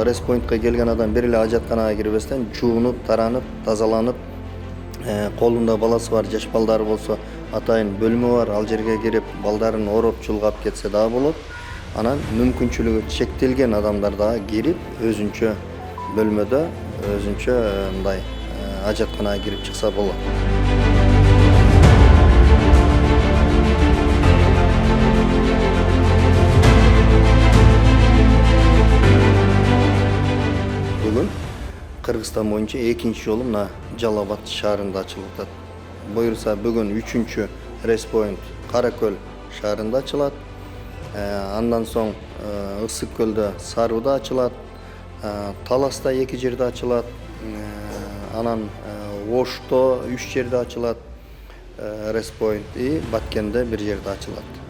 Respoint'e gelgen adam bir ile ajatkanaga kiribesden жуунуp, таранып, тазаланып, колунда баласы бар, жаш балдары болсо, атайын бөлмө бар, ал жерге кирип, балдарын ороп, чулгап кетсе да болот. Анан мүмкүнчүлүгү чектелген адамдар да кирип, өзүнчө бөлмөдө, өзүнчө мындай ажатканага кирип чыкса болот. Бүгүн Кыргызстан боюнча экинчи жолу мына Жалал Абад шаарында ачылып атат. Буюрса бүгүн 3-чү Respoint Каракөл шаарында ачылат. Андан соң Ысык көлдө Сарыуда ачылат. Таласта 2 жерде ачылат. Анан Ошто 3 жерде ачылат. Respoint и Баткенде 1 жерде ачылат.